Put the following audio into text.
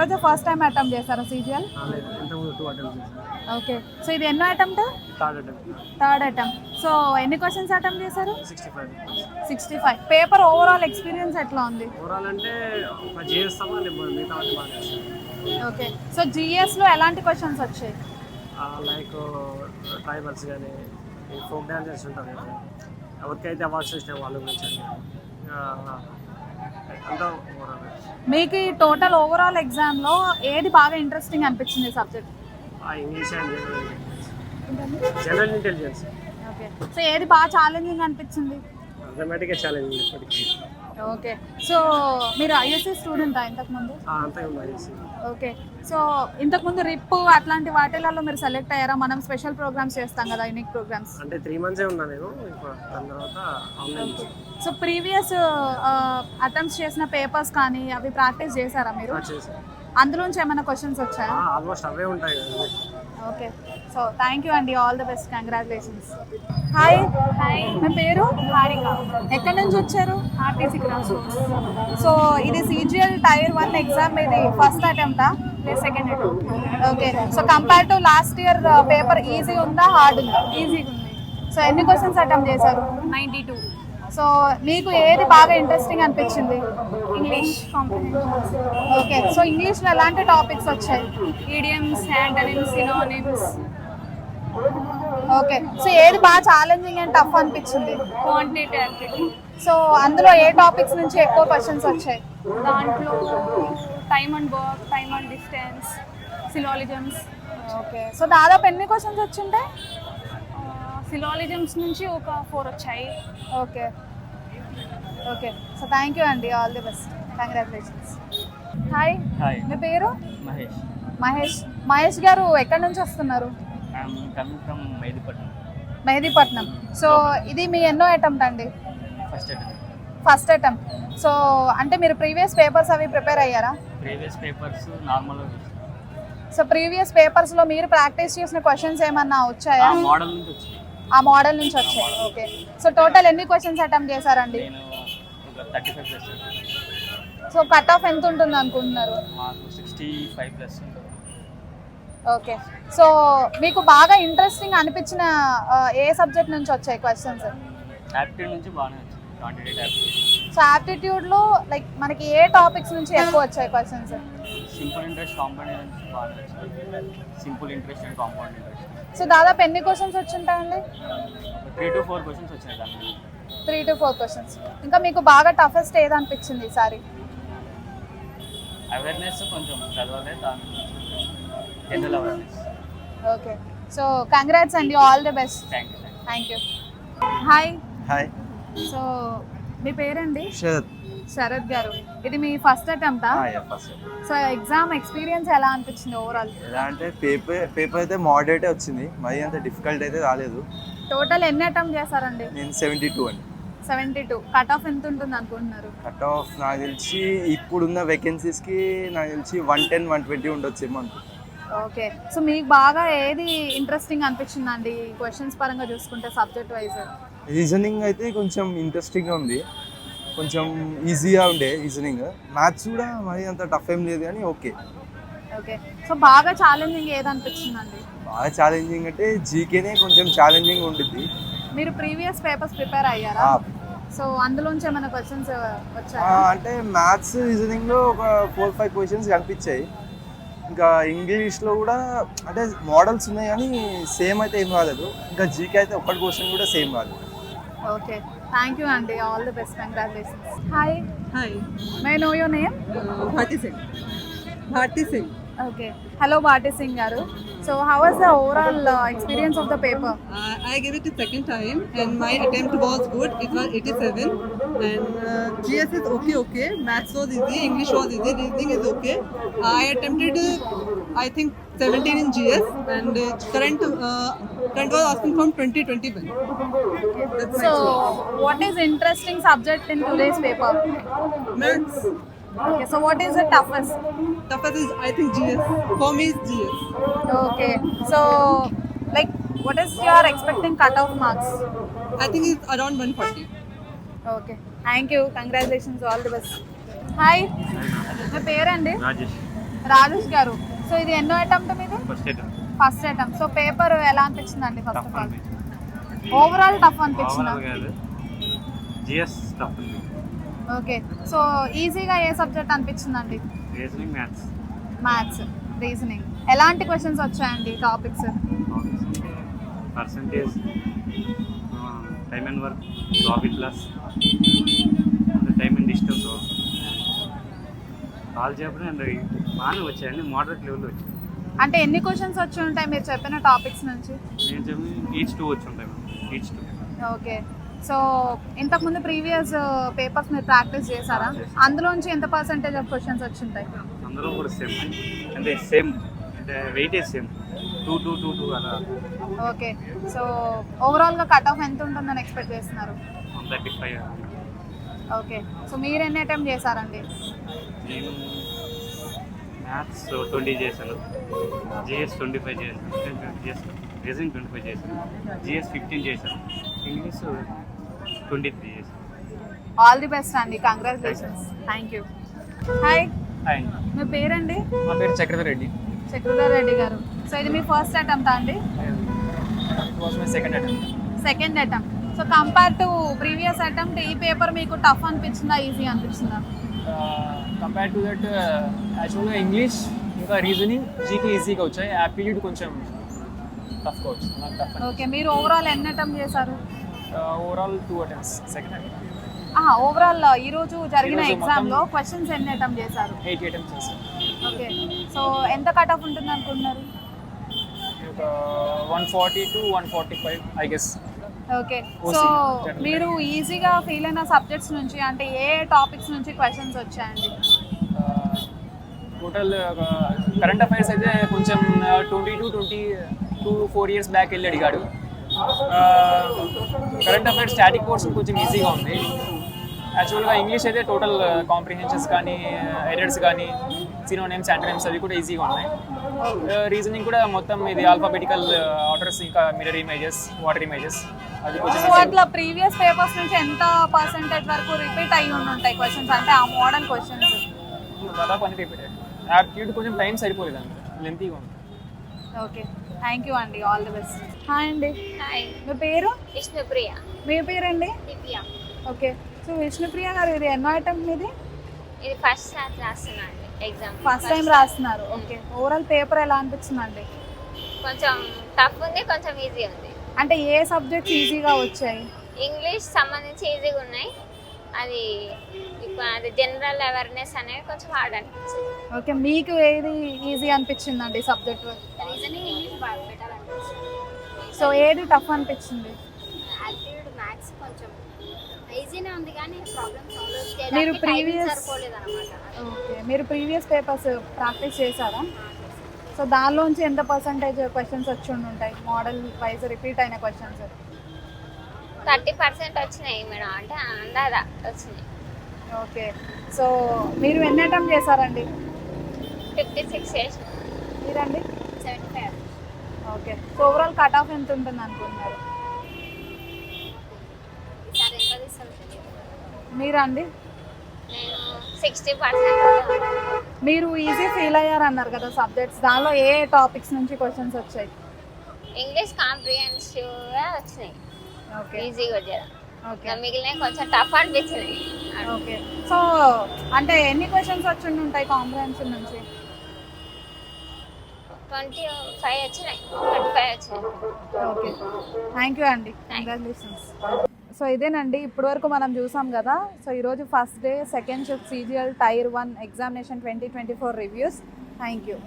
ఈరోజు first time attempt చేశారా CGL? Okay, so ఇది ఎన్నో అటెంప్ట్? Third attempt. సో ఎన్ని క్వశ్చన్స్ అటెంప్ట్ చేశారు? 65. పేపర్ ఓవరాల్ ఎక్స్పీరియన్స్ ఎట్లా ఉంది? ఓకే, సో జిఎస్లో ఎలాంటి క్వశ్చన్స్ వచ్చాయి? లైక్ ట్రైబల్స్ కానీ ఫోక్ డాన్సెస్ ఉంటుంది కదా, ఎవరికైతే అవార్డ్స్ ఇష్టం వాళ్ళ గురించి అంతా ఓవరాల్. మీకు ఈ టోటల్ ఓవరాల్ ఎగ్జామ్లో ఏది బాగా ఇంట్రెస్టింగ్ అనిపించింది subject? English and general intelligence. Okay, so ఏది బాగా ఛాలెంజింగ్ అనిపించింది? అథమెటిక్గా ఛాలెంజింగ్ ఇప్పటికీ. ఓకే, సో మీరు ఐఎస్సీ స్టూడెంటా ఇంతకుముందు? అంతే ఉంది. ఓకే, సో ఇంతకుముందు రిప్ అట్లాంటి వాటిలలో మీరు సెలెక్ట్ అయ్యారా? మనం స్పెషల్ ప్రోగ్రామ్స్ చేస్తాం కదా, యూనిక్ ప్రోగ్రామ్స్. అంటే 3 months ఉన్నా నేను, దాని తర్వాత ఆన్లైన్. సో ప్రీవియస్ అటెంప్ట్స్ చేసిన పేపర్స్ కానీ అవి ప్రాక్టీస్ చేశారా మీరు? అందులోంచి ఏమైనా క్వశ్చన్స్ వచ్చాయా? ఆల్మోస్ట్ అవే ఉంటాయి కదా. ఓకే, సో థ్యాంక్ యూ అండి, all the best, congratulations. Hi. మీ పేరు? హారిక. ఎక్కడి నుంచి వచ్చారు? RTC cross roads. సో ఇది సీజీఎల్ టైర్ 1 ఎగ్జామ్, ఇది ఫస్ట్ అటెంప్టా? Second attempt. Okay, so compare to last year paper easy ఉందా, హార్డ్ ఉందా? ఈజీగా ఉంది. సో ఎన్ని క్వశ్చన్స్ అటెంప్ట్ చేశారు? 92. సో మీకు ఏది బాగా ఇంట్రెస్టింగ్ అనిపించింది? English comprehension. ఓకే, సో ఇంగ్లీష్లో ఎలాంటి టాపిక్స్ వచ్చాయి? Idioms, antonyms, synonyms. Okay, so ఏది బాగా ఛాలెంజింగ్ అండ్ టఫ్ అనిపించింది? Quantitative aptitude. సో అందులో ఏ టాపిక్స్ నుంచి ఎక్కువ క్వశ్చన్స్ వచ్చాయి? దాంట్లో time and work, time and distance, syllogisms. Okay, so దాదాపు ఎన్ని క్వశ్చన్స్ వచ్చింటాయి? సిలాలిజమ్స్ నుంచి ఒక 4 వచ్చాయి. Okay, okay, so thank you అండి, all the best, congratulations. Hi. Hi, మీ పేరు? మహేష్. మహేష్ గారు ఎక్కడి నుంచి వస్తున్నారు? I'm coming from Mehdipatnam. So ఇది మీ ఎన్నో అటెంప్ట్ అండి? First attempt. సో అంటే మీరు ప్రీవియస్ పేపర్స్ అవి ప్రిపేర్ అయ్యారా? Previous papers normal. So previous పేపర్స్లో మీరు ప్రాక్టీస్ చేసిన క్వశ్చన్స్ ఏమన్నా వచ్చాయా? మోడల్ నుంచి వచ్చాయి. ఆ మోడల్ నుంచి వచ్చాయి. ఓకే, సో టోటల్ ఎన్ని క్వశ్చన్స్ అటెంప్ట్ చేశారండి? నేను ఒక 35+. సో కట్ ఆఫ్ ఎంత ఉంటుంది అనుకుంటున్నారు? మాకు 65+ ఉంటుంది. ఓకే, సో మీకు బాగా ఇంట్రెస్టింగ్ అనిపించిన ఏ సబ్జెక్ట్ నుంచి వచ్చాయి క్వశ్చన్స్? యాప్టిట్యూడ్ నుంచి బాగానే వచ్చింది, క్వాంటిటేటివ్ యాప్టిట్యూడ్. సో యాప్టిట్యూడ్లో లైక్ మనకి ఏ టాపిక్స్ నుంచి ఎక్కువ వచ్చాయి questions? Simple interest, compound interest బాగానే వచ్చింది. Simple interest and compound interest. So దాదాపు ఎన్ని క్వశ్చన్స్ వచ్చింటాయండి? 3 to 4 క్వశ్చన్స్ వచ్చినాయి దాన్ని. 3 to 4 క్వశ్చన్స్. ఇంకా మీకు బాగా టఫెస్ట్ ఏది అనిపించింది ఈసారి? అవేర్నెస్ కొంచెం చదవాలి, దాని general awareness. Okay, so congrats అండి, all the best. Thank you. Hi. Hi, so మీ పేరండి? శరత్ గారు. ఇది మీ ఫస్ట్ అటెంప్టా? ఫస్ట్. సో ఎగ్జామ్ ఎక్స్పీరియన్స్ ఎలా అనిపించింది ఓవరాల్? ఎలా అంటే పేపర్ అయితే మోడరేటే వచ్చింది, మరి అంత డిఫికల్ట్ అయితే రాలేదు. టోటల్ ఎన్ని అటెంప్ట్ చేశారండి? నేను 72 అండి. 72. కట్ ఆఫ్ ఎంత ఉంటుంది అనుకుంటున్నారు? కట్ ఆఫ్ నాకు తెలిసి ఇప్పుడున్న వేకెన్సీస్కి నాకు తెలిసి 110, 120 ఉండొచ్చేమో అనుకుంటున్నాను. ఓకే, సో మీకు బాగా ఏది ఇంట్రెస్టింగ్ అనిపించిందండి క్వశ్చన్స్ పరంగా చూసుకుంటే సబ్జెక్ట్ వైజ్? రీజనింగ్ అయితే కొంచెం ఇంట్రెస్టింగ్గా ఉంది, కొంచెం ఈజీగా ఉండే రీజనింగ్. మ్యాథ్స్ కూడా మరి అంత టఫ్ ఏం లేదు కానీ ఓకే. ఓకే, సో బాగా ఛాలెంజింగ్ ఏది అనిపించిందండి? బాగా ఛాలెంజింగ్ అంటే జీకేనే కొంచెం ఛాలెంజింగ్ ఉంటుంది. మీరు ప్రీవియస్ పేపర్స్ ప్రిపేర్ అయ్యారా? సో అందులోంచి ఏమైనా క్వశ్చన్స్ వచ్చాయా? అంటే మ్యాథ్స్ రీజనింగ్లో ఒక 4-5 క్వశ్చన్స్ కనిపించాయి. ఇంకా ఇంగ్లీష్లో కూడా అంటే మోడల్స్ ఉన్నాయి కానీ సేమ్ అయితే ఏం రాలేదు. ఇంకా జీకే అయితే ఒక్కటి క్వశ్చన్ కూడా సేమ్ రాలేదు. ఓకే, థ్యాంక్ యూ అండి, all the best, congratulations. Hi. Hi, may know your name? Bharti Singh. Okay. Hello, Bharti Singh garu. So how was the overall experience of the paper? I gave it a second time and my attempt was good. It was 87 and GS is okay. Maths was easy, English was easy, reasoning is okay. I attempted I think 17 in GS and current was asking from 2021. That's my So experience. what is interesting subject in today's paper? Maths. Okay, so what is the toughest? Toughest is I think GS. For me is GS. Okay, so like what is your expecting cutoff marks? I think it's around 140. Okay, thank you, congratulations, all the best. Hi, my పేరండి? రాజేష్ గారు, so ఇది ఎన్నో attempt మీది? First attempt. First attempt. So paper ఎలా అనిపించిందండి? First tough of all అనిపించింది. Overall tough అనిపించిందా? Overall కాదు, జిఎస్ టఫ్ ఉంది. ఓకే, సో ఈజీగా ఏ సబ్జెక్ట్ అనిపించిందండి? Reasoning, maths. Maths, reasoning. ఎలాంటి క్వశ్చన్స్ వచ్చాయండి topics? Percentage, time and work, profit loss, time and distance, కాల్ చేయడం అండ్ బాగానే వచ్చాయండి. మోడరేట్ లెవెల్లో వచ్చాయి. అంటే ఎన్ని క్వశ్చన్స్ వచ్చి ఉంటాయి మీరు చెప్పిన టాపిక్స్ నుంచి? నేను చెప్పి ఈచ్ 2 వచ్చి ఉంటాయి మ్యామ్, ఈచ్ 2. ఓకే, సో ఇంతకుముందు ప్రీవియస్ పేపర్స్ మీరు ప్రాక్టీస్ చేశారా? అందులోంచి ఎంత పర్సెంటేజ్ ఆఫ్ క్వశ్చన్స్ వచ్చి ఉంటాయి? అందరూ కూడా సేమ్, అంటే సేమ్, అంటే వెయిటేజ్ సేమ్, 2 2 2 2 అలా. ఓకే, సో ఓవరాల్గా కట్ ఆఫ్ ఎంత ఉంటుందని ఎక్స్పెక్ట్ చేస్తున్నారు? 135. ఓకే, సో మీరు ఎన్ని అటెంప్ట్ చేశారండి? నేను మ్యాథ్స్ 20 చేశాను, జిఎస్ 25 చేశాను, జిఎస్ రీజనింగ్ 25 చేశాను, జిఎస్ 15 చేశాను, ఇంగ్లీష్ 23 చేశాను. ఆల్ ది బెస్ట్ అండి, congratulations. Thank you. Hi, hi, మీ పేరండి? మా పేరు చక్రధర్ రెడ్డి. చక్రధర్ రెడ్డి గారు, సో ఇది మీ ఫస్ట్ అటెంప్టా అండి? It was my second attempt. Second attempt. So compare to previous attempt ఈ పేపర్ మీకు టఫ్ అనిపించిందా, ఈజీ అనిపించిందా? కంపేర్ టు దట్ యాక్చువల్గా ఇంగ్లీష్ ఇంకా రీజనింగ్ జీకే ఈజీగా వచ్చాయి. యాప్టిట్యూడ్ కొంచెం టఫ్గా వచ్చింది నాకు. టఫ్ ఓకే, మీరు ఓవరాల్ ఎన్ని అటెంప్ట్ చేశారు? Overall 2 attempts, second attempt. Overall ఈరోజు జరిగిన ఈరోజు ఎగ్జామ్లో క్వశ్చన్స్ ఎన్ని అటెంప్ట్ చేశారు? 80 అటెంప్ట్స్ చేశాను. ఓకే, సో ఎంత కట్ ఆఫ్ ఉంటుంది అనుకుంటున్నారు? ఒక 140 to 145 I guess. Okay, OC, so general. మీరు ఈజీగా ఫీల్ అయిన సబ్జెక్ట్స్ నుంచి అంటే ఏ టాపిక్స్ నుంచి క్వశ్చన్స్ వచ్చాయండి? టోటల్ కరెంట్ అఫైర్స్ అయితే కొంచెం 22-4 ఇయర్స్ బ్యాక్ వెళ్ళి అడిగాడు. కరెంట్ అఫైర్స్ స్టాటిక్ పోర్షన్ కొంచెం ఈజీగా ఉంది. యాక్చువల్గా ఇంగ్లీష్ అయితే టోటల్ కాంప్రిహెన్షన్స్ కానీ ఎరర్స్ కానీ సినోనిమ్స్ యాంటోనిమ్స్ అవి కూడా ఈజీగా ఉన్నాయి. రీజనింగ్ కూడా మొత్తం ఇది ఆల్ఫాబెటికల్ ఆర్డర్స్ ఇంకా మిర్రర్ ఇమేజెస్, వాటర్ ఇమేజెస్ అది కొంచెం సో అట్లా ప్రీవియస్ పేపర్స్ నుంచి ఎంత పర్సెంటేజ్ వరకు రిపీట్ అయ్యి ఉంటాయి క్వశ్చన్స్, అంటే ఆ మోడల్ క్వశ్చన్స్? దాదాపు అన్ని రిపీట్ అయ్యాయి. యాప్టిట్యూడ్ కొంచెం టైం సరిపోలేదు అంత లెంతీగా ఉంది. ఓకే, థ్యాంక్ యూ అండి, ఆల్ ది బెస్ట్. హాయ్ అండి, హాయ్, మీ పేరు? విష్ణుప్రియ. మీ పేరండి? దివ్య. ఓకే, సో విష్ణుప్రియ గారు ఇది ఎన్నో అటెంప్ట్ మీది? ఇది ఫస్ట్ సార్ రాస్తున్నా అండి ఎగ్జామ్. ఫస్ట్ టైం రాస్తున్నారు. ఓకే, ఓవరాల్ పేపర్ ఎలా అనిపించిందండి? కొంచెం టఫ్ ఉంది, కొంచెం ఈజీ ఉంది. అంటే ఏ సబ్జెక్ట్స్ ఈజీగా వచ్చాయి? ఇంగ్లీష్ సంబంధించి ఈజీగా ఉన్నాయి. అది ఇప్పుడు అది జనరల్ అవేర్నెస్ అనేవి కొంచెం హార్డ్ అనిపించింది. ఓకే, మీకు ఏది ఈజీ అనిపించిందండి సబ్జెక్ట్? రీజనింగ్, ఇంగ్లీష్ బాగా బెటర్ అనిపించింది. సో ఏది టఫ్ అనిపించింది? యాక్టివిటీ మ్యాథ్స్ కొంచెం ఈజీనే ఉంది కానీ ప్రాబ్లమ్ సాల్వ్ మీరు చేయడానికి previous- సరిపోలేదు అనమాట. ఓకే, మీరు ప్రీవియస్ పేపర్స్ ప్రాక్టీస్ చేశారా? సో దానిలోంచి ఎంత పర్సంటేజ్ క్వశ్చన్స్ వచ్చి ఉంటాయి మోడల్ వైజ్ రిపీట్ అయిన క్వశ్చన్స్? 30% వచ్చినాయి మేడం, అంటే అందాదా వచ్చినాయి. ఓకే, సో మీరు ఎన్ని అటెంప్ట్ చేశారండి? 56 చేసిన. మీరండి? 75. Okay, so overall cut off ఎంత ఉంటుంది అనుకుంటున్నారు? ఈసారి ఎంత తీస్తాను తెలియదు. మీరండి? నేను 60%. మీరు ఈజీ ఫీల్ అయ్యారన్నారు కదా సబ్జెక్ట్స్, దానిలో ఏ టాపిక్స్ నుంచి క్వశ్చన్స్ వచ్చాయి? ఇంగ్లీష్ కాంప్రిహెన్సివ్గా వచ్చినాయి, ఓకే ఈజీగా వచ్చాయి. ఓకే మిగిలిన కొంచెం టఫ్ అనిపించింది. ఓకే, సో అంటే ఎన్ని క్వశ్చన్స్ వచ్చి ఉంటాయి కాంప్రహెన్షన్ నుంచి? 25 వచ్చినాయి, 25 వచ్చినాయి. ఓకే, థ్యాంక్ యూ అండి, కంగ్రాచులేషన్స్. సో ఇదేనండి ఇప్పటివరకు మనం చూసాం కదా. సో ఈరోజు first day second shift CGL Tier 1 examination 2024 reviews. Thank you.